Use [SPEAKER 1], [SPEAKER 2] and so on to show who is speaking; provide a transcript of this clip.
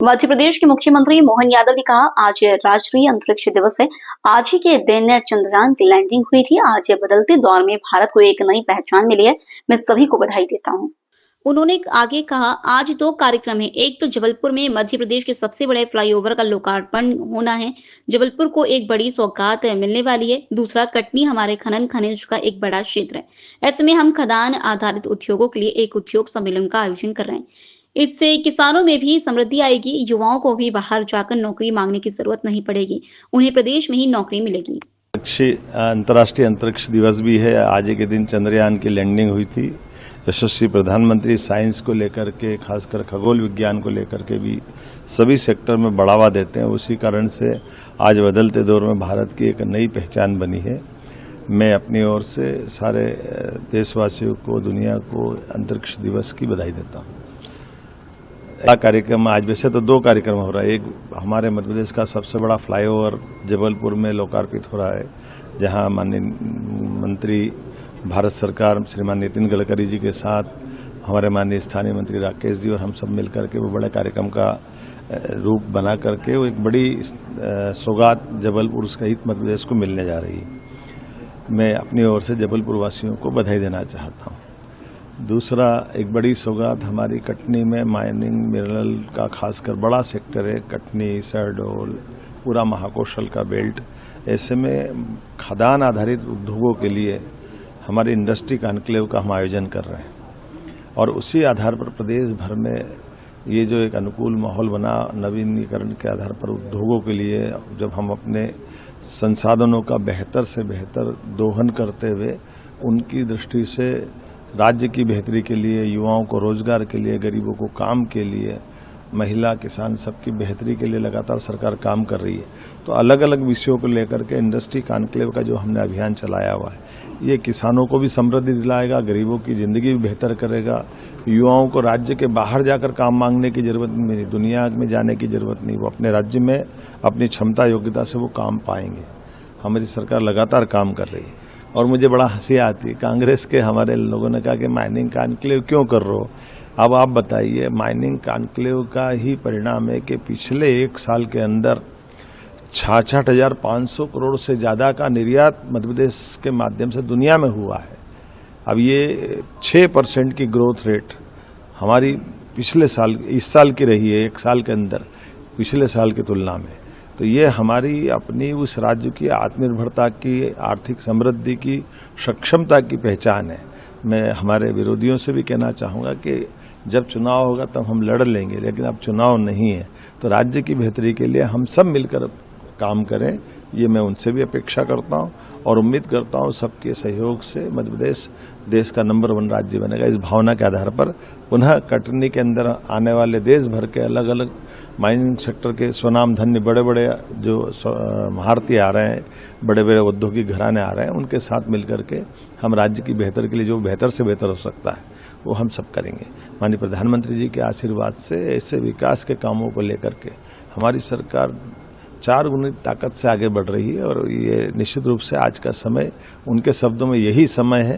[SPEAKER 1] मध्य प्रदेश के मुख्यमंत्री मोहन यादव ने कहा, आज राष्ट्रीय अंतरिक्ष दिवस है। आज ही के दिन चंद्रयान की लैंडिंग हुई थी। आज बदलते दौर में भारत को एक नई पहचान मिली है। मैं सभी को बधाई देता हूं। उन्होंने आगे कहा, आज 2 कार्यक्रम है। एक तो जबलपुर में मध्य प्रदेश के सबसे बड़े फ्लाईओवर का लोकार्पण होना है। जबलपुर को एक बड़ी सौगात मिलने वाली है। दूसरा, कटनी हमारे खनन खनिज का एक बड़ा क्षेत्र है। ऐसे में हम खदान आधारित उद्योगों के लिए एक उद्योग सम्मेलन का आयोजन कर रहे हैं। इससे किसानों में भी समृद्धि आएगी। युवाओं को भी बाहर जाकर नौकरी मांगने की जरूरत नहीं पड़ेगी। उन्हें प्रदेश में ही नौकरी मिलेगी।
[SPEAKER 2] अंतर्राष्ट्रीय अंतरिक्ष दिवस भी है। आज के दिन चंद्रयान की लैंडिंग हुई थी। यशस्वी प्रधानमंत्री साइंस को लेकर के, खासकर खगोल विज्ञान को लेकर के भी सभी सेक्टर में बढ़ावा देते हैं। उसी कारण से आज बदलते दौर में भारत की एक नई पहचान बनी है। मैं अपनी ओर से सारे देशवासियों को, दुनिया को अंतरिक्ष दिवस की बधाई देता हूँ। कार्यक्रम आज वैसे तो 2 कार्यक्रम हो रहा है। एक हमारे मध्य प्रदेश का सबसे बड़ा फ्लाईओवर जबलपुर में लोकार्पित हो रहा है, जहां माननीय मंत्री भारत सरकार श्रीमान नितिन गडकरी जी के साथ हमारे माननीय स्थानीय मंत्री राकेश जी और हम सब मिलकर के वो बड़े कार्यक्रम का रूप बना करके वो एक बड़ी सौगात जबलपुर सहित मध्य प्रदेश को मिलने जा रही है। मैं अपनी ओर से जबलपुर वासियों को बधाई देना चाहता हूँ। दूसरा, एक बड़ी सौगात हमारी कटनी में माइनिंग मिनरल का खासकर बड़ा सेक्टर है। कटनी, शहडोल, पूरा महाकौशल का बेल्ट। ऐसे में खदान आधारित उद्योगों के लिए हमारी इंडस्ट्री कॉन्क्लेव का हम आयोजन कर रहे हैं और उसी आधार पर प्रदेश भर में ये जो एक अनुकूल माहौल बना नवीनीकरण के आधार पर उद्योगों के लिए, जब हम अपने संसाधनों का बेहतर से बेहतर दोहन करते हुए उनकी दृष्टि से राज्य की बेहतरी के लिए, युवाओं को रोजगार के लिए, गरीबों को काम के लिए, महिला किसान सबकी बेहतरी के लिए लगातार सरकार काम कर रही है। तो अलग अलग विषयों को लेकर के इंडस्ट्री कॉन्क्लेव का जो हमने अभियान चलाया हुआ है, ये किसानों को भी समृद्धि दिलाएगा, गरीबों की जिंदगी भी बेहतर करेगा। युवाओं को राज्य के बाहर जाकर काम मांगने की जरूरत नहीं, दुनिया में जाने की जरूरत नहीं। वो अपने राज्य में अपनी क्षमता योग्यता से वो काम पाएंगे। हमारी सरकार लगातार काम कर रही है और मुझे बड़ा हंसी आती है। कांग्रेस के हमारे लोगों ने कहा कि माइनिंग कॉन्क्लेव क्यों कर रहे हो। अब आप बताइए, माइनिंग कॉन्क्लेव का ही परिणाम है कि पिछले 1 साल के अंदर 66,500 करोड़ से ज्यादा का निर्यात मध्य प्रदेश के माध्यम से दुनिया में हुआ है। अब ये 6% की ग्रोथ रेट हमारी पिछले साल, इस साल की रही है, 1 साल के अंदर पिछले साल की तुलना में। तो ये हमारी अपनी उस राज्य की आत्मनिर्भरता की, आर्थिक समृद्धि की, सक्षमता की पहचान है। मैं हमारे विरोधियों से भी कहना चाहूँगा कि जब चुनाव होगा तब हम लड़ लेंगे, लेकिन अब चुनाव नहीं है। तो राज्य की बेहतरी के लिए हम सब मिलकर काम करें, ये मैं उनसे भी अपेक्षा करता हूँ और उम्मीद करता हूँ सबके सहयोग से मध्य प्रदेश देश का नंबर 1 राज्य बनेगा। इस भावना के आधार पर पुनः कटनी के अंदर आने वाले देश भर के अलग अलग माइनिंग सेक्टर के स्वनाम धन्य बड़े बड़े जो महारथी आ रहे हैं, बड़े बड़े औद्योगिक घराने आ रहे हैं, उनके साथ मिलकर के हम राज्य की बेहतर के लिए जो बेहतर से बेहतर हो सकता है वो हम सब करेंगे। माननीय प्रधानमंत्री जी के आशीर्वाद से ऐसे विकास के कामों को लेकर के हमारी सरकार 4 गुनी ताकत से आगे बढ़ रही है और ये निश्चित रूप से आज का समय, उनके शब्दों में यही समय है